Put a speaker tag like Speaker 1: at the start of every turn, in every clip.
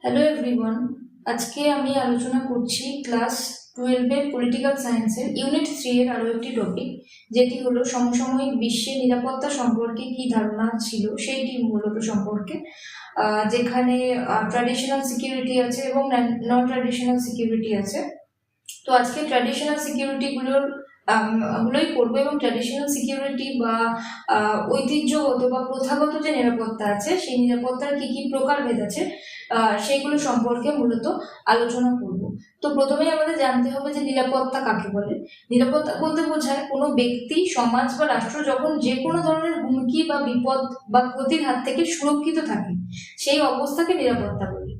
Speaker 1: Hello everyone, আজকে আমি আলোচনা করছি ক্লাস 12 এর পলিটিক্যাল সায়েন্সের ইউনিট 3 এর আরও একটি টপিক, যেটি হলো সমসাময়িক বিশ্বে নিরাপত্তা সম্পর্কে কি ধারণা ছিল সেইটি মূলত সম্পর্কে, যেখানে ট্র্যাডিশনাল সিকিউরিটি আছে এবং নন ট্র্যাডিশনাল সিকিউরিটি আছে। তো আজকে ট্র্যাডিশনাল গুলোই করবো এবং ট্র্যাডিশনাল সিকিউরিটি বা ঐতিহ্যগত বা প্রথাগত যে নিরাপত্তা আছে সেই নিরাপত্তার কি কি প্রকারভেদ আছে সেইগুলো সম্পর্কে মূলত আলোচনা করব। তো প্রথমেই আমাদের জানতে হবে যে নিরাপত্তা কাকে বলে। নিরাপত্তা বলতে বোঝায় কোনো ব্যক্তি, সমাজ বা রাষ্ট্র যখন যে কোনো ধরনের হুমকি বা বিপদ বা ক্ষতির হাত থেকে সুরক্ষিত থাকে সেই অবস্থাকে নিরাপত্তা বলে।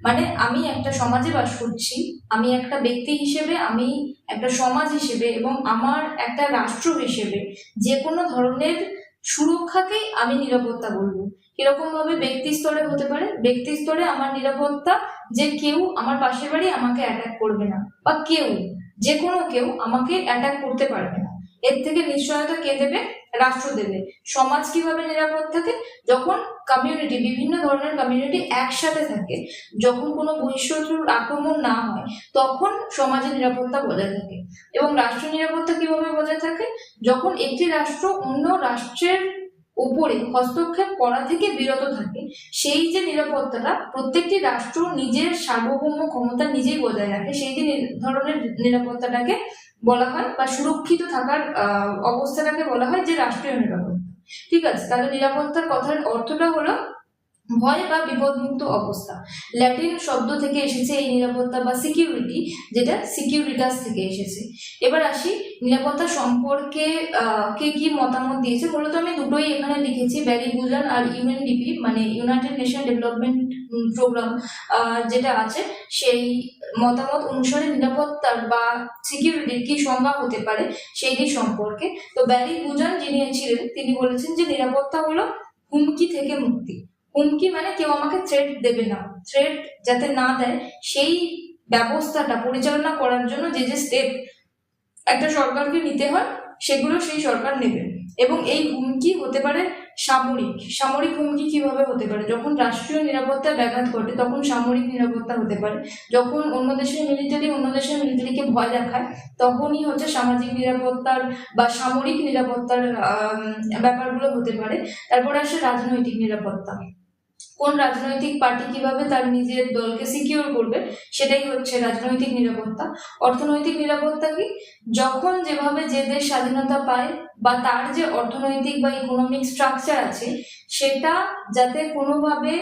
Speaker 1: মানে আমি একটা সমাজে বাস করছি, আমি একটা ব্যক্তি হিসেবে, আমি একটা সমাজ হিসেবে এবং আমার একটা রাষ্ট্র হিসেবে যে কোনো ধরনের সুরক্ষাকেই আমি নিরাপত্তা বলবো। কিরকম ভাবে? ব্যক্তি স্তরে হতে পারে। ব্যক্তি স্তরে আমার নিরাপত্তা যে কেউ আমার পাশের বাড়ি আমাকে অ্যাটাক করবে না, বা যে কোনো কেউ আমাকে অ্যাটাক করতে পারবে না। এর থেকে নিশ্চয়তা কে দেবে? রাষ্ট্র দেবে। সমাজ কিভাবে নিরাপদ থাকে? যখন কমিউনিটি, বিভিন্ন ধরনের কমিউনিটি একসাথে থাকে, যখন কোনো বহিঃশত্রুর আক্রমণ না হয়, তখন সমাজের নিরাপত্তা বজায় থাকে। এবং রাষ্ট্র নিরাপত্তা কিভাবে বজায় থাকে? যখন একটি রাষ্ট্র অন্য রাষ্ট্রের উপরে হস্তক্ষেপ করা থেকে বিরত থাকে, সেই যে নিরাপত্তাটা প্রত্যেকটি রাষ্ট্র নিজের সার্বভৌম ক্ষমতা নিজেই বজায় রাখে, সেই যে ধরনের নিরাপত্তাটাকে বলা হয়, বা সুরক্ষিত থাকার অবস্থাটাকে বলা হয় যে রাষ্ট্রীয় নিরাপত্তা। ঠিক আছে, তাহলে নিরাপত্তার কথার অর্থটা হলো ভয় বা বিপদমুক্ত অবস্থা। ল্যাটিন শব্দ থেকে এসেছে এই নিরাপত্তা বা সিকিউরিটি, যেটা সিকিউরিটাস থেকে এসেছে। এবার আসি নিরাপত্তা সম্পর্কে কে কি মতামত দিয়েছে। মূলত আমি দুটোই এখানে লিখেছি, ব্যারি বুজান আর ইউএনডিপি মানে ইউনাইটেড নেশন ডেভেলপমেন্ট প্রোগ্রাম যেটা আছে, সেই মতামত অনুসারে নিরাপত্তার বা সিকিউরিটির কি সংজ্ঞা হতে পারে সেইটি সম্পর্কে। তো ব্যারি বুজান যিনি ছিলেন, তিনি বলেছেন যে নিরাপত্তা হলো হুমকি থেকে মুক্তি। হুমকি মানে কেউ আমাকে থ্রেট দেবে না, থ্রেট যাতে না দেয় সেই ব্যবস্থাটা পরিচালনা করার জন্য যে যে স্টেপ একটা সরকারকে নিতে হয় সেগুলো সেই সরকার নেবে। এবং এই হুমকি হতে পারে সামরিক হুমকি কিভাবে হতে পারে? যখন রাষ্ট্রীয় নিরাপত্তার ব্যাঘাত ঘটে তখন সামরিক নিরাপত্তা হতে পারে। যখন অন্য দেশের মিলিটারিকে ভয় দেখায় তখনই হচ্ছে সামাজিক নিরাপত্তার বা সামরিক নিরাপত্তার ব্যাপারগুলো হতে পারে। তারপরে আসে রাজনৈতিক নিরাপত্তা। কোন রাজনৈতিক পার্টি কিভাবে তার নিজের দলকে সিকিউর করবে সেটাই হচ্ছে রাজনৈতিক নিরাপত্তা। অর্থনৈতিক নিরাপত্তা কি? যখন যেভাবে যে দেশ স্বাধীনতা পায় বা তার যে অর্থনৈতিক বা ইকোনমিক স্ট্রাকচার আছে সেটা যাতে কোনোভাবে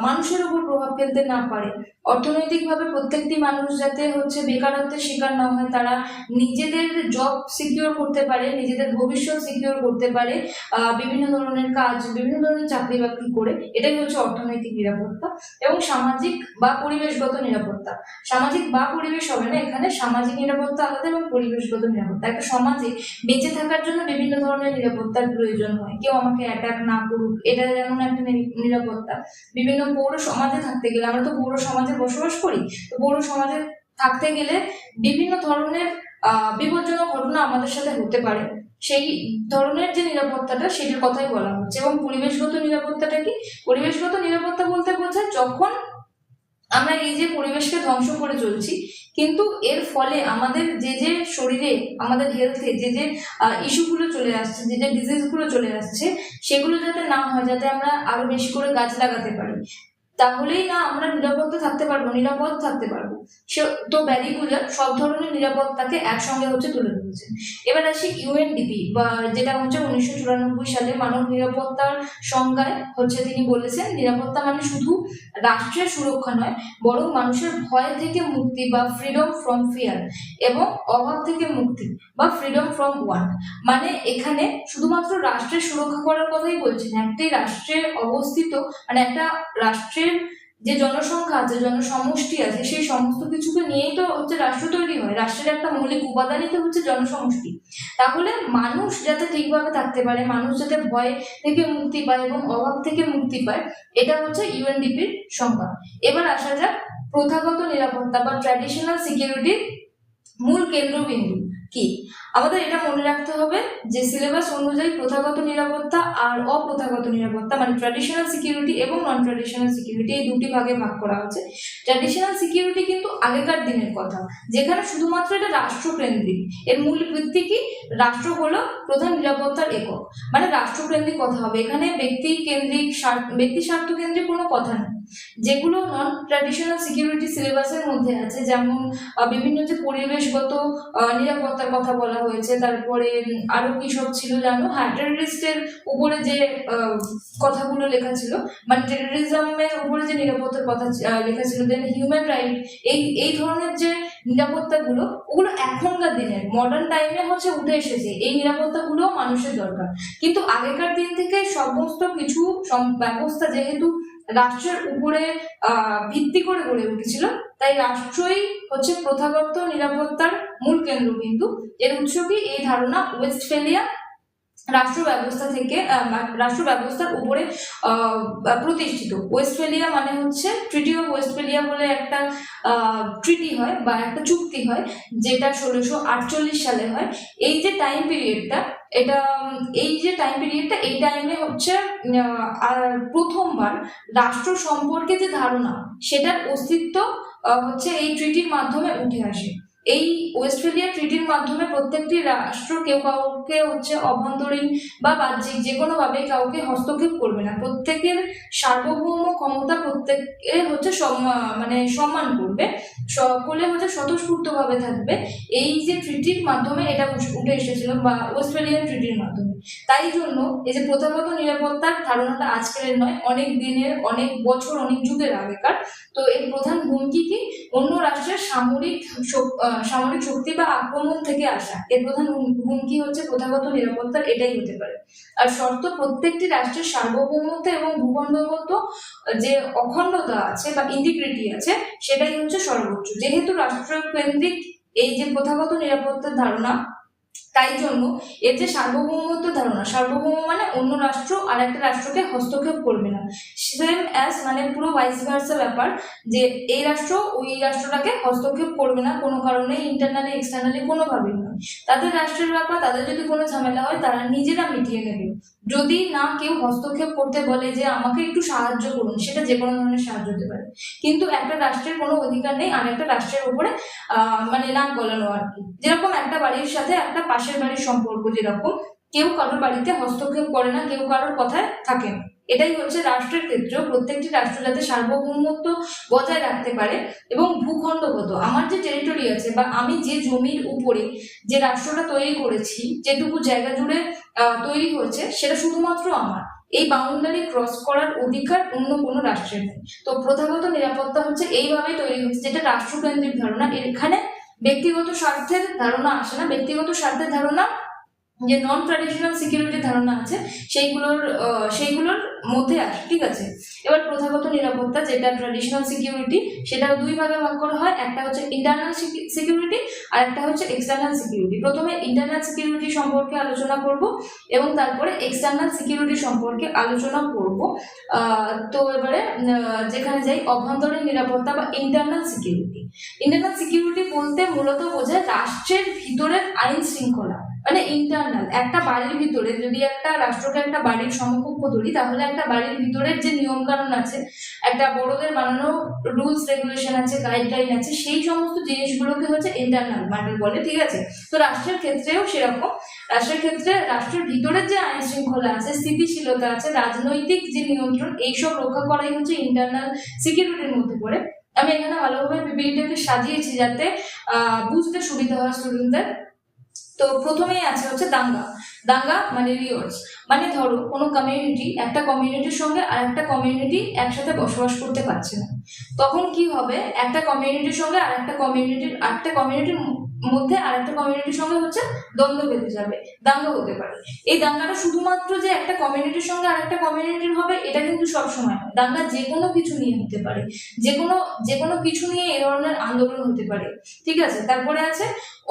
Speaker 1: মানুষের উপর প্রভাব ফেলতে না পারে। অর্থনৈতিকভাবে প্রত্যেকটি মানুষ যাতে হচ্ছে বেকারত্বের শিকার না হয়, তারা নিজেদের জব সিকিউর করতে পারে, নিজেদের ভবিষ্যৎ সিকিউর করতে পারে বিভিন্ন ধরনের কাজ, বিভিন্ন ধরনের চাকরি বাকরি করে। এটাই হচ্ছে অর্থনৈতিক নিরাপত্তা। এবং সামাজিক বা পরিবেশগত নিরাপত্তা। সামাজিক বা পরিবেশ হবে না এখানে, সামাজিক নিরাপত্তা আলাদা এবং পরিবেশগত নিরাপত্তা। একটা সমাজে বেঁচে থাকার জন্য বিভিন্ন ধরনের নিরাপত্তার প্রয়োজন হয়, কেউ আমাকে অ্যাটাক না করুক, এটা যেমন একটা নিরাপত্তা। বিভিন্ন পৌর সমাজে থাকতে গেলে, আমরা তো পৌর সমাজে বসবাস করি, তো পৌর সমাজে থাকতে গেলে বিভিন্ন ধরনের বিপজ্জনক ঘটনা আমাদের সাথে হতে পারে, সেই ধরনের যে নিরাপত্তাটা সেটার কথাই বলা হচ্ছে। এবং পরিবেশগত নিরাপত্তাটা কি? পরিবেশগত নিরাপত্তা বলতে বোঝায় যখন আমরা এই যে পরিবেশকে ধ্বংস করে চলছি, কিন্তু এর ফলে আমাদের যে যে শরীরে, আমাদের হেলথে যে যে ইস্যুগুলো চলে আসছে, যে যে ডিজিজগুলো চলে আসছে, সেগুলো যাতে না হয়, যাতে আমরা আরো বেশি করে গাছ লাগাতে পারি, তাহলেই না আমরা নিরাপদ থাকতে পারবো। তো ব্যারি বুজার সব ধরনের নিরাপত্তাকে একসঙ্গে হচ্ছে তুলে ধরেছেন। এবার আসি ইউএনডিপি বা যেটা হচ্ছে 1994 সালে মানব নিরাপত্তার সংজ্ঞায় হচ্ছে তিনি বলেছেন, নিরাপত্তা মানে শুধু রাষ্ট্রের সুরক্ষা নয়, বরং মানুষের ভয় থেকে মুক্তি বা ফ্রিডম ফ্রম ফিয়ার, এবং অভাব থেকে মুক্তি বা ফ্রিডম ফ্রম ওয়ান্ট। মানে এখানে শুধুমাত্র রাষ্ট্রের সুরক্ষা করার কথাই বলছেন। একটি রাষ্ট্রে অবস্থিত, মানে একটা রাষ্ট্রের যে জনসংখ্যা আছে, জনসমষ্টি আছে, সেই সমস্ত কিছুকে নিয়েই তো হচ্ছে রাষ্ট্র তৈরি হয়। রাষ্ট্রের একটা মৌলিক উপাদানই তো হচ্ছে জনসমষ্টি। তাহলে মানুষ যাতে ঠিকভাবে থাকতে পারে, মানুষ যাতে ভয় থেকে মুক্তি পায় এবং অভাব থেকে মুক্তি পায়, এটা হচ্ছে ইউএনডিপির সংজ্ঞা। এবার আসা যাক প্রথাগত নিরাপত্তা বা ট্র্যাডিশনাল সিকিউরিটির মূল কেন্দ্রবিন্দু কি আমাদের এটা মনে রাখতে হবে যে সিলেবাস অনুযায়ী প্রথাগত নিরাপত্তা আর অপ্রথাগত নিরাপত্তা মানে ট্র্যাডিশনাল সিকিউরিটি এবং নন ট্র্যাডিশনাল সিকিউরিটি এই দুটি ভাগে ভাগ করা হচ্ছে। ট্র্যাডিশনাল সিকিউরিটি কিন্তু আগেকার দিনের কথা, যেখানে শুধুমাত্র এটা রাষ্ট্রকেন্দ্রিক। এর মূল ভিত্তি কি? রাষ্ট্র হলো প্রধান নিরাপত্তার একক, মানে রাষ্ট্রকেন্দ্রিক কথা হবে এখানে, ব্যক্তি স্বার্থ কেন্দ্রিক কোনো কথা নেই। যেগুলো নন ট্র্যাডিশনাল সিকিউরিটি সিলেবাসের মধ্যে আছে, যেমন বিভিন্ন যে পরিবেশগত নিরাপত্তার কথা বলা হয়েছে, তারপরে আরো কি সব ছিল জানো, হ্যাঁ টেররিস্টের উপরে যে কথাগুলো লেখা ছিল, মানে টেররিজমের উপরে যে নিরাপত্তার কথা লেখা ছিল, দেন হিউম্যান রাইট, এই ধরনের যে নিরাপত্তাগুলো, ওগুলো এখনকার দিনের মডার্ন টাইমে হচ্ছে উঠে এসেছে। এই নিরাপত্তাগুলো মানুষের দরকার, কিন্তু আগেকার দিন থেকে সমস্ত কিছু ব্যবস্থা যেহেতু রাষ্ট্রের উপরে ভিত্তি করে গড়ে উঠেছিল, তাই রাষ্ট্রই হচ্ছে প্রথাগত নিরাপত্তার মূল কেন্দ্রবিন্দু। এর উৎস কি? এই ধারণা ওয়েস্টফেলিয়া রাষ্ট্র ব্যবস্থার উপরে প্রতিষ্ঠিত। ওয়েস্টফেলিয়া মানে হচ্ছে ট্রিটি অফ ওয়েস্টফেলিয়া বলে একটা ট্রিটি হয় বা একটা চুক্তি হয়, যেটা 1648 সালে হয়। এই যে টাইম পিরিয়ডটা, এই টাইমে হচ্ছে প্রথমবার রাষ্ট্র সম্পর্কে যে ধারণা, সেটার অস্তিত্ব হচ্ছে এই ট্রিটির মাধ্যমে উঠে আসে। এই ওয়েস্টফেলিয়া ট্রিটির মাধ্যমে প্রত্যেকটি রাষ্ট্র কেউ কাউকে হচ্ছে অভ্যন্তরীণ বা বাহ্যিক যে কোনো ভাবে কাউকে হস্তক্ষেপ করবে না, প্রত্যেকের সার্বভৌম ক্ষমতা প্রত্যেকে হচ্ছে সম্মান করবে, সকলে হচ্ছে স্বতঃস্ফূর্ত ভাবে থাকবে। এই যে ট্রিটির মাধ্যমে এটা উঠে এসেছিল, বা ওয়েস্টফেলিয়ান ট্রিটির মাধ্যমে। তাই জন্য এই যে প্রথাগত নিরাপত্তার ধারণাটা আজকের নয়, অনেক দিনের, অনেক বছর, অনেক যুগের আগেকার। তো এর প্রধান হুমকি কি? অন্য রাষ্ট্রের সামরিক শক্তি বা আক্রমণ থেকে আসা। এর প্রধান হুমকি হচ্ছে প্রথাগত নিরাপত্তার এটাই হতে পারে। আর শর্ত, প্রত্যেকটি রাষ্ট্রের সার্বভৌমত্ব এবং ভূখণ্ডগত যে অখণ্ডতা আছে বা ইন্টিগ্রিটি আছে, সেটাই হচ্ছে সর্বোচ্চ। যেহেতু রাষ্ট্রকেন্দ্রিক এই যে প্রথাগত নিরাপত্তার ধারণা, তাই জন্য এর যে সার্বভৌমত্ব ধারণা, সার্বভৌম মানে অন্য রাষ্ট্র আর একটা রাষ্ট্রকে হস্তক্ষেপ করবে না, সেম অ্যাজ মানে পুরো ভাইস ভার্সা ব্যাপার, যে এই রাষ্ট্র ওই রাষ্ট্রটাকে হস্তক্ষেপ করবে না কোনো কারণে, ইন্টারনালি এক্সটার্নালি কোনোভাবেই নয়। তাদের রাষ্ট্রের ব্যাপার, তাদের যদি কোনো ঝামেলা হয় তারা নিজেরা মিটিয়ে নেবে। যদি না কেউ হস্তক্ষেপ করতে বলে যে আমাকে একটু সাহায্য করুন, সেটা যে কোনো ধরনের সাহায্য হতে পারে, কিন্তু একটা রাষ্ট্রের কোনো অধিকার নেই আর একটা রাষ্ট্রের উপরে মানে নাক গলানো আর কি। যেরকম একটা বাড়ির সাথে একটা পাশের বাড়ির সম্পর্ক, যেরকম কেউ কারোর বাড়িতে হস্তক্ষেপ করে না, কেউ কারোর কথায় থাকে না। এটাই হচ্ছে রাষ্ট্রের ক্ষেত্রেও প্রত্যেকটি রাষ্ট্র যাতে সার্বভৌমত্ব বজায় রাখতে পারে এবং ভূখণ্ডগত আমার যে টেরিটরি আছে বা আমি যে জমির উপরে যে রাষ্ট্রটা তৈরি করেছি, যেটুকু জায়গা জুড়ে তৈরি হয়েছে, সেটা শুধুমাত্র আমার। এই বাউন্ডারি ক্রস করার অধিকার অন্য কোনো রাষ্ট্রের নেই। তো প্রথাগত নিরাপত্তা হচ্ছে এইভাবে তৈরি হচ্ছে, যেটা রাষ্ট্রকেন্দ্রিক ধারণা। এখানে ব্যক্তিগত স্বার্থের ধারণা আসে না। ব্যক্তিগত স্বার্থের ধারণা যে নন ট্র্যাডিশনাল সিকিউরিটি ধারণা আছে, সেইগুলোর মধ্যে আসে, ঠিক আছে। এবার প্রথাগত নিরাপত্তা, যেটা ট্র্যাডিশনাল সিকিউরিটি, সেটা দুই ভাগে ভাগ করা হয়। একটা হচ্ছে ইন্টারনাল সিকিউরিটি আর একটা হচ্ছে এক্সটার্নাল সিকিউরিটি। প্রথমে ইন্টারনাল সিকিউরিটি সম্পর্কে আলোচনা করব এবং তারপরে এক্সটার্নাল সিকিউরিটি সম্পর্কে আলোচনা করব। তো এবারে যেখানে যাই, অভ্যন্তরীণ নিরাপত্তা বা ইন্টারনাল সিকিউরিটি। ইন্টারনাল সিকিউরিটি বলতে মূলত বোঝায় রাষ্ট্রের ভিতরের আইন শৃঙ্খলা, মানে ইন্টারনাল। একটা বাড়ির ভিতরে যদি একটা রাষ্ট্রকে একটা বাড়ির সমকক্ষ ধরি, তাহলে একটা বাড়ির ভিতরের যে নিয়ম কানুন আছে, একটা বড়দের বানানো রুলস রেগুলেশন আছে, গাইডলাইন আছে, সেই সমস্ত জিনিসগুলোকে হচ্ছে ইন্টারনাল ম্যাটার বলে, ঠিক আছে। তো রাষ্ট্রের ক্ষেত্রেও সেরকম। রাষ্ট্রের ক্ষেত্রে রাষ্ট্রের ভিতরের যে আইন শৃঙ্খলা আছে, স্থিতিশীলতা আছে, রাজনৈতিক যে নিয়ন্ত্রণ, এইসব রক্ষা করাই হচ্ছে ইন্টারনাল সিকিউরিটির মধ্যে পড়ে। আমি এখানে ভালোভাবে বিবৃতিটাকে সাজিয়েছি যাতে বুঝতে সুবিধা হয় স্টুডেন্টদের। তো প্রথমেই আছে হচ্ছে দাঙ্গা মানে রিওর্স। মানে ধরো কোনো কমিউনিটি একটা কমিউনিটির সঙ্গে আর একটা কমিউনিটি একসাথে বসবাস করতে পারছে না, তখন কি হবে? একটা কমিউনিটির সঙ্গে আর একটা কমিউনিটির মধ্যে আর একটা কমিউনিটির সঙ্গে হচ্ছে দ্বন্দ্ব বেঁধে যাবে, দাঙ্গা হতে পারে। এই দাঙ্গাটা শুধুমাত্র যে একটা কমিউনিটির সঙ্গে আর একটা কমিউনিটির হবে, এটা কিন্তু সবসময় নয়। দাঙ্গা যে কোনো কিছু নিয়ে হতে পারে, যে কোনো কিছু নিয়ে এই ধরনের আন্দোলন হতে পারে, ঠিক আছে। তারপরে আছে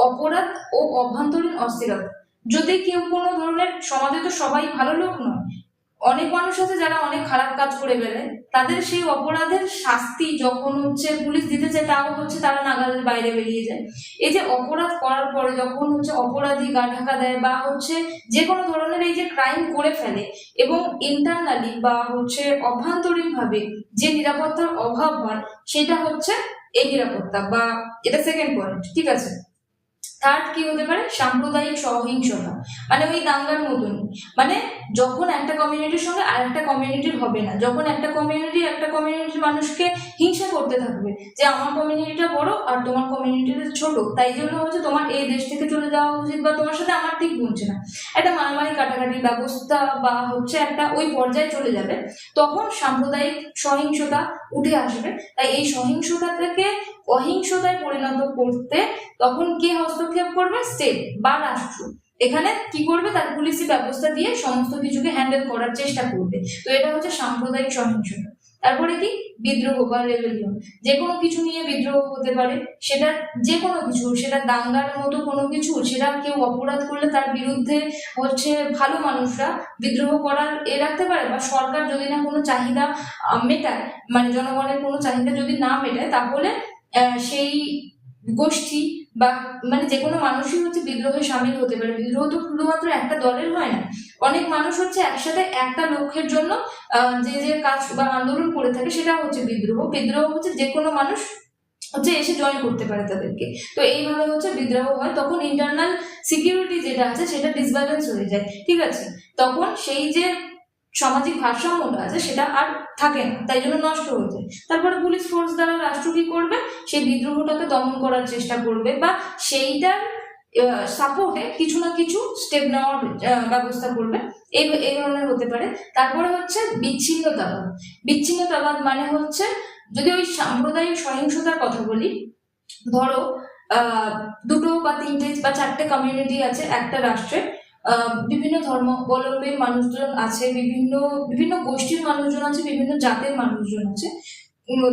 Speaker 1: অপরাধ ও অভ্যন্তরীণ অস্থিরতা। যদি কেউ কোনো ধরনের, সমাজে তো সবাই ভালো লোক নয়, অনেক মানুষ আছে যারা অনেক খারাপ কাজ করে বেড়ায়, তাদের সেই অপরাধের শাস্তি যখন পুলিশ দিতে চায় তাও তারা নাগালের বাইরে বেরিয়ে যায়। এই যে অপরাধ করার পরে যখন অপরাধী গা ঢাকা দেয় বা যে কোনো ধরনের এই যে ক্রাইম করে ফেলে এবং ইন্টারনালি বা অভ্যন্তরীণ ভাবে যে নিরাপত্তার অভাব হয়, সেটা এই নিরাপত্তা বা এটা সেকেন্ড পয়েন্ট। ঠিক আছে, থার্ড কি হতে পারে? সাম্প্রদায়িক সহিংসতা, মানে ওই দাঙ্গার মতন, মানে যখন একটা কমিউনিটির সঙ্গে আর একটা কমিউনিটির হবে না, যখন একটা কমিউনিটির মানুষকে হিংসা করতে থাকবে যে আমার কমিউনিটিটা বড় আর তোমার কমিউনিটিটা ছোট, তাই জন্য তোমার এই দেশ থেকে চলে যাওয়া উচিত বা তোমার সাথে আমার ঠিক বলছে না, একটা মারামারি কাটাকাটি ব্যবস্থা বা একটা ওই পর্যায়ে চলে যাবে, তখন সাম্প্রদায়িক সহিংসতা উঠে আসবে। তাই এই সহিংসতা থেকে অহিংসতায় পরিণত করতে তখন কে হস্তক্ষেপ করবে? স্টেট বা রাষ্ট্র। এখানে কি করবে? তার পুলিশি ব্যবস্থা দিয়ে সমস্ত কিছুকে হ্যান্ডেল করার চেষ্টা করবে। তো এটা সাম্প্রদায়িক সহিংসতা। তারপরে কি? বিদ্রোহ বা রেবেলিয়ন, যে কোনো কিছু নিয়ে বিদ্রোহ হতে পারে, সেটা যে কোনো কিছু, সেটা দাঙ্গার মতো কোনো কিছু, সেটা কেউ অপরাধ করলে তার বিরুদ্ধে ভালো মানুষরা বিদ্রোহ করার রাখতে পারে, বা সরকার যদি না কোনো চাহিদা মেটায়, মানে জনগণের কোনো চাহিদা যদি না মেটায়, তাহলে সেই গোষ্ঠী বা মানে যে কোনো মানুষই বিদ্রোহে সামিল হতে পারে। বিদ্রোহ তো শুধুমাত্র একটা দলের হয় না, অনেক মানুষ একসাথে একটা লক্ষ্যের জন্য যে কাজ বা আন্দোলন করে থাকে, সেটা বিদ্রোহ। বিদ্রোহ যে কোনো মানুষ এসে জয়েন করতে পারে তাদেরকে। তো এইভাবে বিদ্রোহ হয়, তখন ইন্টারনাল সিকিউরিটি যেটা আছে সেটা ডিসব্যালেন্স হয়ে যায়। ঠিক আছে, তখন সেই যে সামাজিক ভারসাম্যটা আছে সেটা আর থাকে না, তাই জন্য নষ্ট হয়ে যায়। তারপরে পুলিশ ফোর্স দ্বারা রাষ্ট্র কি করবে? সেই বিদ্রোহটাকে দমন করার চেষ্টা করবে বা সেইটার সাপোর্টে কিছু না কিছু স্টেপ নেওয়ার ব্যবস্থা করবে। এই ধরনের হতে পারে। তারপরে বিচ্ছিন্নতাবাদ। বিচ্ছিন্নতাবাদ মানে যদি ওই সাম্প্রদায়িক সহিংসতার কথা বলি, ধরো দুটো বা তিনটে বা চারটে কমিউনিটি আছে একটা রাষ্ট্রে, বিভিন্ন ধর্মাবলম্বী মানুষজন আছে, বিভিন্ন গোষ্ঠীর মানুষজন আছে, বিভিন্ন জাতের মানুষজন আছে।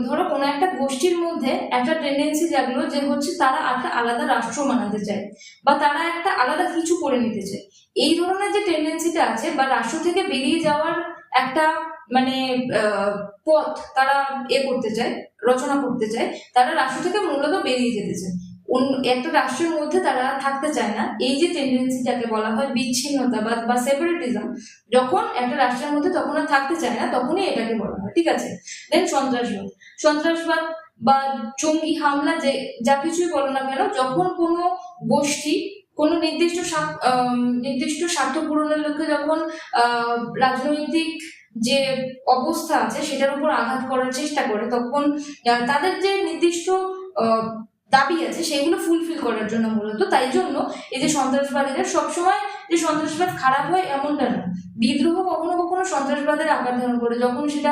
Speaker 1: ধরো কোনো একটা গোষ্ঠীর মধ্যে একটা টেন্ডেন্সি জাগলো যে তারা একটা আলাদা রাষ্ট্র বানাতে চায় বা তারা একটা আলাদা কিছু করে নিতে চায়। এই ধরনের যে টেন্ডেন্সিটা আছে বা রাষ্ট্র থেকে বেরিয়ে যাওয়ার একটা মানে পথ তারা করতে চায়, রচনা করতে চায়, তারা রাষ্ট্র থেকে মূলত বেরিয়ে যেতে চায়, একটা রাষ্ট্রের মধ্যে তারা থাকতে চায় না। এই যে টেন্ডেন্সিটাকে বলা হয় বিচ্ছিন্নতাবাদ বা সেপারেটিজম। যখন একটা রাষ্ট্রের মধ্যে তখন আর থাকতে চায় না, তখনই এটাকে বলা হয়। ঠিক আছে, দেন সন্ত্রাসবাদ বা জঙ্গি হামলা, যে যা কিছুই বলো না কেন, যখন কোনো গোষ্ঠী কোনো নির্দিষ্ট স্বার্থ পূরণের লক্ষ্যে যখন রাজনৈতিক যে অবস্থা আছে সেটার উপর আঘাত করার চেষ্টা করে, তখন তাদের যে নির্দিষ্ট দাবি আছে সেগুলো ফুলফিল করার জন্য মূলত। তাই জন্য এই যে সন্ত্রাসবাদীরা সবসময় যে সন্ত্রাসবাদ খারাপ হয় এমনটা না, বিদ্রোহ কখনো কখনো সন্ত্রাসবাদের আকার ধারণ করে যখন সেটা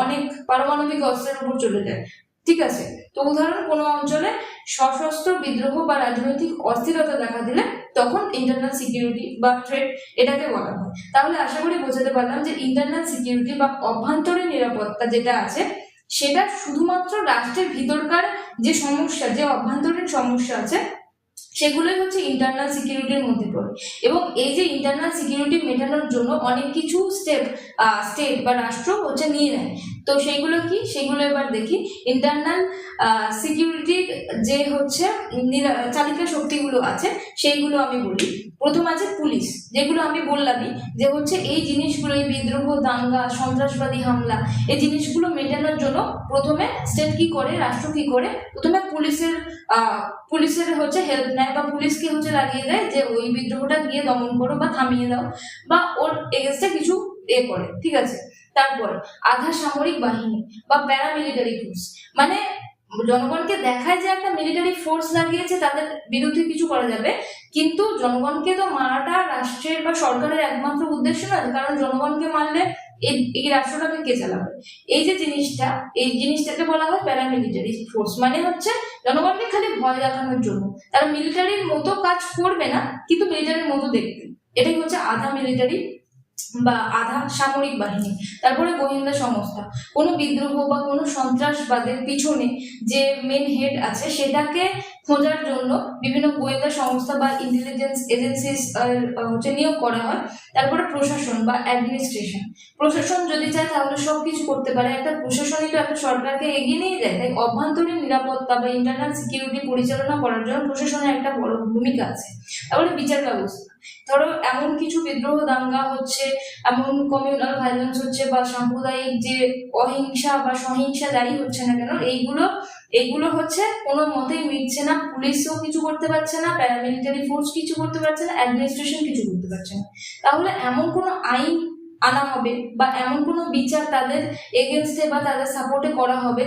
Speaker 1: অনেক পারমাণবিক অস্ত্রের উপর চলে যায়। ঠিক আছে, তো উদাহরণ, কোনো অঞ্চলে সশস্ত্র বিদ্রোহ বা রাজনৈতিক অস্থিরতা দেখা দিলে তখন ইন্টারনাল সিকিউরিটি বা থ্রেট এটাকে বলা হয়। তাহলে আশা করি বোঝাতে পারলাম যে ইন্টারনাল সিকিউরিটি বা অভ্যন্তরীণ নিরাপত্তা যেটা আছে সেটা শুধুমাত্র রাষ্ট্রের ভিতরকার যে সমস্যা, যে অভ্যন্তরীণ সমস্যা আছে সেগুলোই ইন্টারনাল সিকিউরিটির মধ্যে পড়ে। এবং এই যে ইন্টারনাল সিকিউরিটি মেটানোর জন্য অনেক কিছু স্টেট বা রাষ্ট্র নিয়ে নেয়। তো সেইগুলো কি, সেগুলো এবার দেখি। ইন্টারনাল সিকিউরিটির যে চালিকা শক্তিগুলো আছে সেইগুলো আমি বলি। প্রথম আছে পুলিশ, যেগুলো আমি বললামই যে এই জিনিসগুলো, এই বিদ্রোহ, দাঙ্গা, সন্ত্রাসবাদী হামলা, এই জিনিসগুলো মেটানোর জন্য প্রথমে স্টেট কি করে, রাষ্ট্র কি করে, প্রথমে পুলিশের হেল্প নেয় বা পুলিশকে লাগিয়ে দেয় যে ওই বিদ্রোহটা গিয়ে দমন করো বা থামিয়ে দাও বা ওর এগেন্স্টে কিছু করে। ঠিক আছে, তারপর আধা সামরিক বাহিনী বা প্যারামিলিটারি ফোর্স, মানে জনগণকে দেখায় যে একটা মিলিটারি ফোর্স লাগিয়েছে, তাদের বিরুদ্ধে কিছু করা যাবে, কিন্তু জনগণকে তো মারাটা রাষ্ট্রের বা সরকারের একমাত্র উদ্দেশ্য নয়, কারণ জনগণকে মারলে এই রাষ্ট্রটাকে কে চালাবে? এই যে জিনিসটাকে বলা হয় প্যারামিলিটারি ফোর্স, মানে জনগণকে খালি ভয় দেখানোর জন্য। তারা মিলিটারির মতো কাজ করবে না, কিন্তু মিলিটারির মতো দেখবে। এটাই আধা মিলিটারি বা আধা সামরিক বাহিনী। তারপরে গোয়েন্দা সংস্থা, কোনো বিদ্রোহ বা কোনো সন্ত্রাসবাদের পিছনে যে মেন হেড আছে সেটাকে খোঁজার জন্য বিভিন্ন গোয়েন্দা সংস্থা বা ইন্টেলিজেন্স এজেন্সিস হচ্ছে নিয়োগ করা হয়। তারপরে প্রশাসন বা অ্যাডমিনিস্ট্রেশন, প্রশাসন যদি চায় তাহলে সবকিছু করতে পারে, একটা প্রশাসনই তো একটা সরকারকে এগিয়ে নিয়ে যায়, তাই অভ্যন্তরীণ নিরাপত্তা বা ইন্টারনাল সিকিউরিটি পরিচালনা করার জন্য প্রশাসনের একটা বড় ভূমিকা আছে। তারপরে বিচার ব্যবস্থা, ধরো এমন কিছু বিদ্রোহ দাঙ্গা হচ্ছে, এমন কমিউনাল ভায়োলেন্স হচ্ছে বা সাম্প্রদায়িক যে অহিংসা বা সহিংসা যাই হচ্ছে না কেন, এইগুলো হচ্ছে কোনো মতেই মিটছে না, পুলিশও কিছু করতে পারছে না, প্যারামিলিটারি ফোর্স কিছু করতে পারছে না, অ্যাডমিনিস্ট্রেশন কিছু করতে পারছে না। তাহলে এমন কোনো আইন আনা হবে বা এমন কোনো বিচার তাদের এগেনস্টে বা তাদের সাপোর্টে করা হবে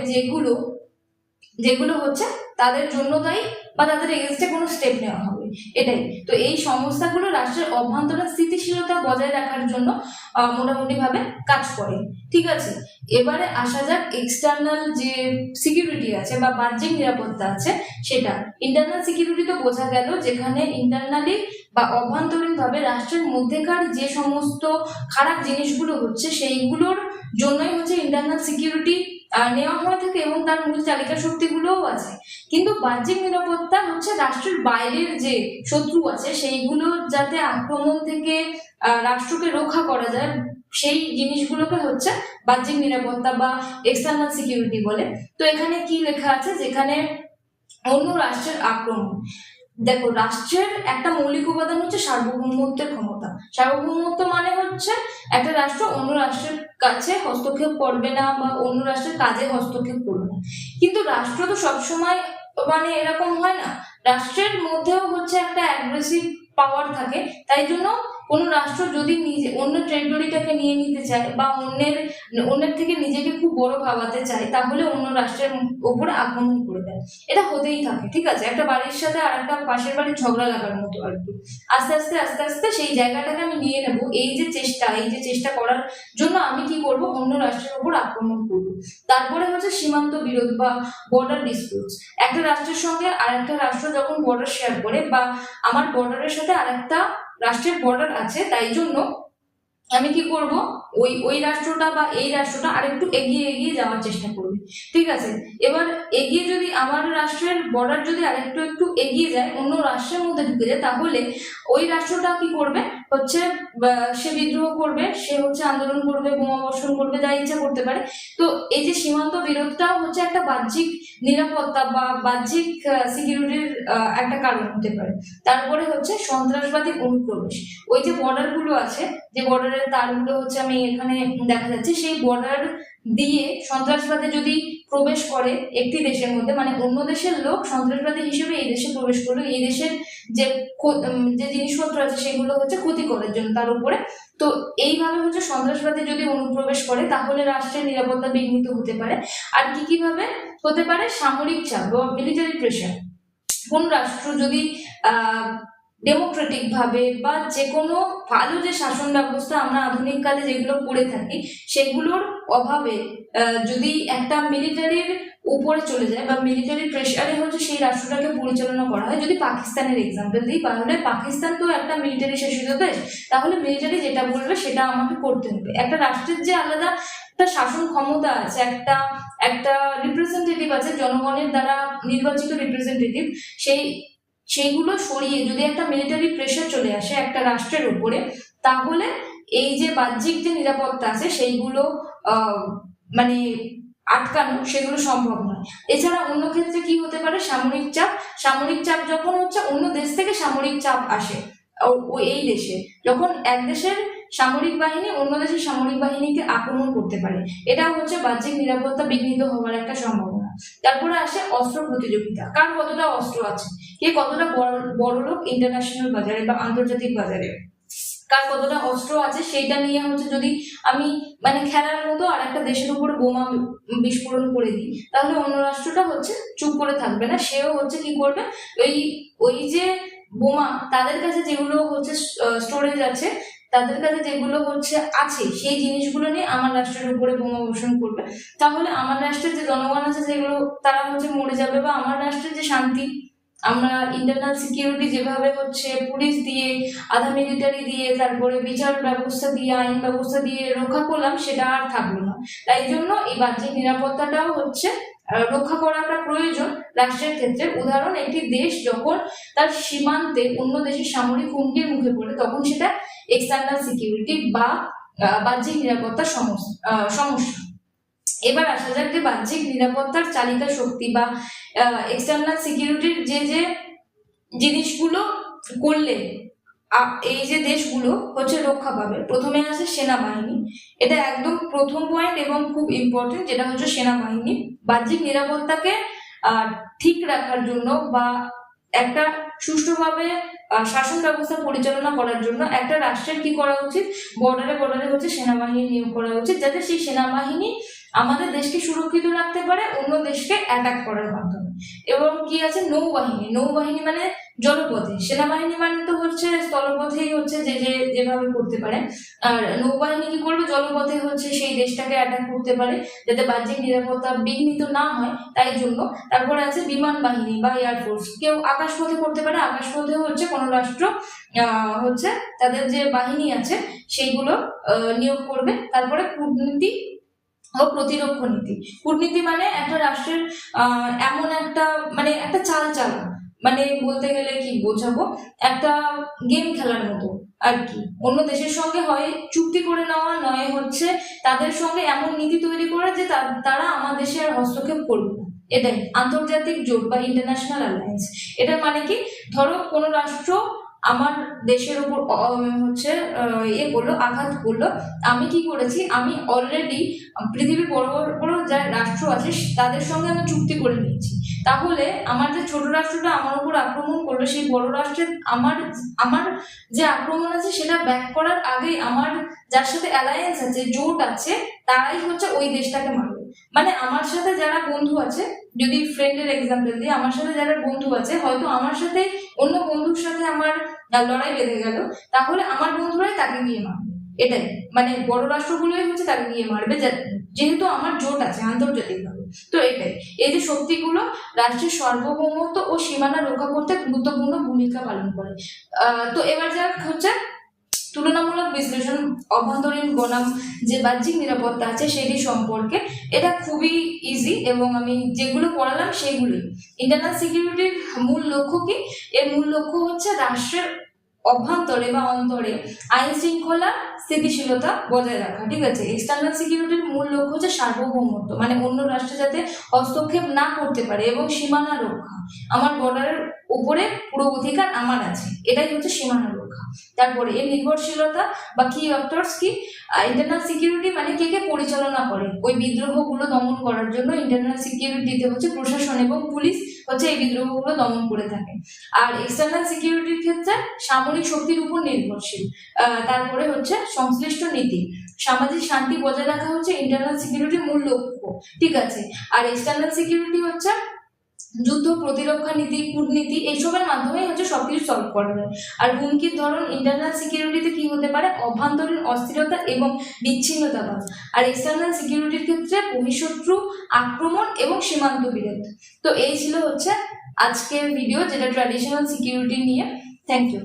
Speaker 1: যেগুলো হচ্ছে তাদের জন্য দায়ী বা তাদের এগেনস্টে কোনো স্টেপ নেওয়া হবে। এটাই তো, এই সংস্থাগুলো রাষ্ট্রের অভ্যন্তরীণ স্থিতিশীলতা বজায় রাখার জন্য মোটামুটি ভাবে কাজ করে। ঠিক আছে, এবারে আসা যাক এক্সটার্নাল যে সিকিউরিটি আছে বা বাহ্যিক নিরাপত্তা আছে সেটা। ইন্টারনাল সিকিউরিটি তো বোঝা গেল, যেখানে ইন্টারনালি বা অভ্যন্তরীণ ভাবে রাষ্ট্রের মধ্যেকার যে সমস্ত খারাপ জিনিসগুলো হচ্ছে সেইগুলোর জন্যই হচ্ছে ইন্টারনাল সিকিউরিটি নেওয়া হয়ে থাকে এবং তার মূল চালিকা শক্তিগুলোও আছে। কিন্তু বাহ্যিক নিরাপত্তা হচ্ছে রাষ্ট্রের বাইরের যে শত্রু আছে সেইগুলো যাতে আক্রমণ থেকে রাষ্ট্রকে রক্ষা করা যায়, সেই জিনিসগুলোকে হচ্ছে বাহ্যিক নিরাপত্তা বা এক্সটার্নাল সিকিউরিটি বলে। তো এখানে কি লেখা আছে, যেখানে অন্য রাষ্ট্রের আক্রমণ, দেখো রাষ্ট্রের একটা মৌলিক উপাদান হচ্ছে সার্বভৌমত্বের ক্ষমতা। সার্বভৌমত্ব মানে হচ্ছে একটা রাষ্ট্র অন্য রাষ্ট্রের কাছে হস্তক্ষেপ করবে না বা অন্য রাষ্ট্রের কাজে হস্তক্ষেপ করবে না। কিন্তু রাষ্ট্র তো সবসময় মানে এরকম হয় না, রাষ্ট্রের মধ্যেও হচ্ছে একটা অ্যাগ্রেসিভ পাওয়ার থাকে। তাই জন্য কোনো রাষ্ট্র যদি নিজে অন্য টেরিটরিটাকে নিয়ে নিতে চায় বা অন্যের থেকে নিজেকে খুব বড় ভাবাতে চায়, তাহলে অন্য রাষ্ট্রের উপরে আক্রমণ করে দেয়। এটা হতেই থাকে, ঠিক আছে, একটা বাড়ির সাথে আর একটা পাশের বাড়ির ঝগড়া লাগার মতো আর কি। আস্তে আস্তে আস্তে আস্তে সেই জায়গাটাকে আমি নিয়ে নেব, এই যে চেষ্টা করার জন্য আমি কি করব, অন্য রাষ্ট্রের উপর আক্রমণ করব। তারপরে হচ্ছে সীমান্ত বিরোধ বা বর্ডার ডিসপিউটস। একটা রাষ্ট্রের সঙ্গে আরেকটা রাষ্ট্র যখন বর্ডার শেয়ার করে, বা আমার বর্ডারের সাথে আরেকটা রাষ্ট্রের বর্ডার আছে, তাই জন্য আমি কি করব, ওই রাষ্ট্রটা বা এই রাষ্ট্রটা আরেকটু এগিয়ে যাওয়ার চেষ্টা করবে। ঠিক আছে, এবার এগিয়ে যদি আমার রাষ্ট্রের বর্ডার যদি একটু এগিয়ে যায়, অন্য রাষ্ট্রের মধ্যে ঢুকে যায়, তাহলে ওই রাষ্ট্রটা কি করবে হচ্ছে সে বিদ্রোহ করবে, সে হচ্ছে আন্দোলন করবে, বোমা বর্ষণ করবে, যা ইচ্ছা করতে পারে। তো এই যে সীমান্ত বিরোধটাও হচ্ছে একটা বাহ্যিক নিরাপত্তা বা বাহ্যিক সিকিউরিটির একটা কারণ হতে পারে। তারপরে হচ্ছে সন্ত্রাসবাদী অনুপ্রবেশ। ওই যে বর্ডার গুলো আছে, যে বর্ডারের তারগুলো হচ্ছে আমি এখানে দেখা যাচ্ছে, সেই বর্ডার দিয়ে সন্ত্রাসবাদী যদি প্রবেশ করে একটি দেশের মধ্যে, মানে অন্য দেশের লোক সন্ত্রাসবাদী হিসেবে এই দেশে প্রবেশ করলো, এই দেশের যে জিনিসপত্র আছে সেগুলো হচ্ছে ক্ষতি করার জন্য তার উপরে। তো এইভাবে হচ্ছে সন্ত্রাসবাদী যদি অনুপ্রবেশ করে, তাহলে রাষ্ট্রের নিরাপত্তা বিঘ্নিত হতে পারে। আর কি ভাবে হতে পারে, সামরিক চাপ বা মিলিটারি প্রেশার। কোন রাষ্ট্র যদি ডেমোক্রেটিক ভাবে বা যে কোনো ভালো যে শাসন ব্যবস্থা আমরা আধুনিক কালে যেগুলো করে থাকি সেগুলোর অভাবে যদি একটা মিলিটারির উপরে চলে যায় বা মিলিটারি প্রেশারে হচ্ছে সেই রাষ্ট্রটাকে পরিচালনা করা হয়। যদি পাকিস্তানের এক্সাম্পল দিই, তাহলে পাকিস্তান তো একটা মিলিটারি শাসিত দেশ, তাহলে মিলিটারি যেটা বলবে সেটা আমাকে করতে হবে। একটা রাষ্ট্রের যে আলাদা একটা শাসন ক্ষমতা আছে, একটা রিপ্রেজেন্টেটিভ আছে, জনগণের দ্বারা নির্বাচিত রিপ্রেজেন্টেটিভ, সেইগুলো সরিয়ে যদি একটা মিলিটারি প্রেশার চলে আসে একটা রাষ্ট্রের উপরে, তাহলে এই যে বাহ্যিক যে নিরাপত্তা আছে সেইগুলো মানে আটকানো, সেগুলো সম্ভব নয়। এছাড়া অন্য ক্ষেত্রে কি হতে পারে, সামরিক চাপ যখন হচ্ছে অন্য দেশ থেকে সামরিক চাপ আসে এই দেশে, যখন এক দেশের সামরিক বাহিনী অন্য দেশের সামরিক বাহিনীকে আক্রমণ করতে পারে, এটা হচ্ছে বাহ্যিক নিরাপত্তা বিঘ্নিত হওয়ার একটা সম্ভাবনা। তারপরে আসে অস্ত্র প্রতিযোগিতা, কার কতটা অস্ত্র আছে, কে কতটা বড় লোক ইন্টারন্যাশনাল বাজারে বা আন্তর্জাতিক বাজারে, কার কতটা অস্ত্র আছে, সেইটা নিয়ে হচ্ছে যদি আমি মানে খেলার মতো আর একটা দেশের উপরে বোমা বিস্ফোরণ করে দিই, তাহলে অন্য রাষ্ট্রটা হচ্ছে চুপ করে থাকবে না, সেও হচ্ছে কি করবে, ওই যে বোমা তাদের কাছে যেগুলো হচ্ছে স্টোরেজ আছে, তাদের কাছে যেগুলো হচ্ছে আছে, সেই জিনিসগুলো নিয়ে আমার রাষ্ট্রের উপরে বোমা বর্ষণ করবে। তাহলে আমার রাষ্ট্রের যে জনগণ আছে সেগুলো তারা হচ্ছে মরে যাবে, বা আমার রাষ্ট্রের যে শান্তি আমরা ইন্টারনাল সিকিউরিটি যেভাবে হচ্ছে পুলিশ দিয়ে, আধা মিলিটারি দিয়ে, তারপরে বিচার ব্যবস্থা দিয়ে, আইন ব্যবস্থা দিয়ে রক্ষা করলাম, সেটা আর থাকলো না। তাই জন্য এই বাহ্যিক নিরাপত্তাটাও হচ্ছে রক্ষা করাটা প্রয়োজন রাষ্ট্রের ক্ষেত্রে। উদাহরণ, একটি দেশ যখন তার সীমান্তে অন্য দেশের সামরিক হুমকির মুখে পড়ে, তখন সেটা এক্সটার্নাল সিকিউরিটি বা বাহ্যিক নিরাপত্তার সমস্যা। এবার আসা যাক যে বাহ্যিক নিরাপত্তার চালিকা শক্তি বা এক্সটার্নাল সিকিউরিটির যে যে জিনিসগুলো করলে এই যে দেশগুলো হচ্ছে রক্ষা পাবে। প্রথমে আছে সেনাবাহিনী, এটা একদম প্রথম পয়েন্ট এবং খুব ইম্পর্টেন্ট, যেটা হচ্ছে সেনাবাহিনী। বাহ্যিক নিরাপত্তাকে ঠিক রাখার জন্য বা একটা সুষ্ঠুভাবে শাসন ব্যবস্থা পরিচালনা করার জন্য একটা রাষ্ট্রের কি করা উচিত, বর্ডারে বর্ডারে হচ্ছে সেনাবাহিনী নিয়োগ করা উচিত, যাতে সেই সেনাবাহিনী আমাদের দেশকে সুরক্ষিত রাখতে পারে অন্য দেশকে অ্যাটাক করার মাধ্যমে। এবং কি আছে, নৌবাহিনী। নৌবাহিনী মানে জলপথে, সেনাবাহিনী মানে তো হচ্ছে স্থলপথেই হচ্ছে যে যেভাবে করতে পারে, আর নৌবাহিনী কি করবে, জলপথে হচ্ছে সেই দেশটাকে অ্যাটাক করতে পারে, যাতে বাহ্যিক নিরাপত্তা বিঘ্নিত না হয়, তাই জন্য। তারপরে আছে বিমান বাহিনী বা এয়ারফোর্স, কেউ আকাশপথে করতে পারে, আকাশপথেও হচ্ছে কোনো রাষ্ট্র হচ্ছে তাদের যে বাহিনী আছে সেইগুলো নিয়োগ করবে। তারপরে কূটনীতি ও প্রতিরক্ষা নীতি। কূটনীতি মানে একটা রাষ্ট্রের এমন একটা মানে একটা চাল চালা, মানে বলতে গেলে কি বোঝাবো, একটা গেম খেলার মতো আর কি। অন্য দেশের সঙ্গে হয় চুক্তি করে নেওয়া, নয় হচ্ছে তাদের সঙ্গে এমন নীতি তৈরি করা যে তারা আমার দেশে আর হস্তক্ষেপ করবে না। এটাই আন্তর্জাতিক জোট বা ইন্টারন্যাশনাল অ্যালায়েন্স। এটার মানে কি, ধরো কোনো রাষ্ট্র আমার দেশের উপর হচ্ছে করলো, আঘাত করলো, আমি কি করেছি, আমি অলরেডি পৃথিবীর বড় বড় যা রাষ্ট্র আছে তাদের সঙ্গে আমি চুক্তি করে নিয়েছি। তাহলে আমার যে ছোট রাষ্ট্রটা আমার উপর আক্রমণ করলো, সেই বড় রাষ্ট্রের আমার যে আক্রমণ আছে সেটা ব্যাক করার আগে আমার যার সাথে অ্যালায়েন্স আছে, জোট আছে, তারাই হচ্ছে ওই দেশটাকে মারবে। মানে আমার সাথে যারা বন্ধু আছে, যদি ফ্রেন্ডের এক্সাম্পল দিই, আমার সাথে যারা বন্ধু আছে, হয়তো আমার সাথে অন্য বন্ধুর সাথে আমার লড়াই বেঁধে গেল, তাহলে আমার বন্ধুরাই তাকে গিয়ে মারবে। এটাই মানে বড় রাষ্ট্রগুলোই হচ্ছে তাকে গিয়ে মারবে, যেহেতু আমার জোট আছে আন্তর্জাতিকভাবে। তো এটাই, এই যে শক্তিগুলো রাষ্ট্রের সার্বভৌমত্ব ও সীমানা রক্ষা করতে গুরুত্বপূর্ণ ভূমিকা পালন করে। তো এবার যা হচ্ছে তুলনামূলক বিশ্লেষণ, অভ্যন্তরীণ বনাম যে বাহ্যিক নিরাপত্তা আছে সেটি সম্পর্কে। এটা খুবই ইজি এবং আমি যেগুলো পড়ালাম সেগুলোই। ইন্টারনাল সিকিউরিটির মূল লক্ষ্য কি? এর মূল লক্ষ্য হচ্ছে রাষ্ট্রের অভ্যন্তরে বা অন্তরে আইন শৃঙ্খলা স্থিতিশীলতা বজায় রাখা, ঠিক আছে। এক্সটার্নাল সিকিউরিটির মূল লক্ষ্য হচ্ছে সার্বভৌমত্ব, মানে অন্য রাষ্ট্রে যাতে হস্তক্ষেপ না করতে পারে, এবং সীমানা রক্ষা, আমার বর্ডারের উপরে পুরো অধিকার আমার আছে, এটাই হচ্ছে সীমানা রক্ষা। তারপরে এর নির্ভরশীলতা বা কি অ্যাক্টরস কি, ইন্টারনাল সিকিউরিটি মানে কে কে পরিচালনা করে ওই বিদ্রোহগুলো দমন করার জন্য। ইন্টারনাল সিকিউরিটিতে হচ্ছে প্রশাসন এবং পুলিশ হচ্ছে এই বিদ্রোহগুলো দমন করে থাকে। আর এক্সটার্নাল সিকিউরিটির ক্ষেত্রে সামরিক শক্তির উপর নির্ভরশীল। তারপরে হচ্ছে সংশ্লিষ্ট নীতি, সামাজিক শান্তি বজায় রাখা হচ্ছে ইন্টারনাল সিকিউরিটির মূল লক্ষ্য, ঠিক আছে। আর এক্সটার্নাল সিকিউরিটি হচ্ছে যুদ্ধ, প্রতিরক্ষা নীতি, কূটনীতি, এইসবের মাধ্যমে হচ্ছে সবকিছু সলভ করা যায়। আর হুমকির ধরন, ইন্টারনাল সিকিউরিটিতে কি হতে পারে, অভ্যন্তরীণ অস্থিরতা এবং বিচ্ছিন্নতাবাদ। আর এক্সটার্নাল সিকিউরিটির ক্ষেত্রে বহিঃশত্রু আক্রমণ এবং সীমান্ত বিরোধ। তো এই ছিল হচ্ছে আজকের ভিডিও, যেটা ট্র্যাডিশনাল সিকিউরিটি নিয়ে। Thank you.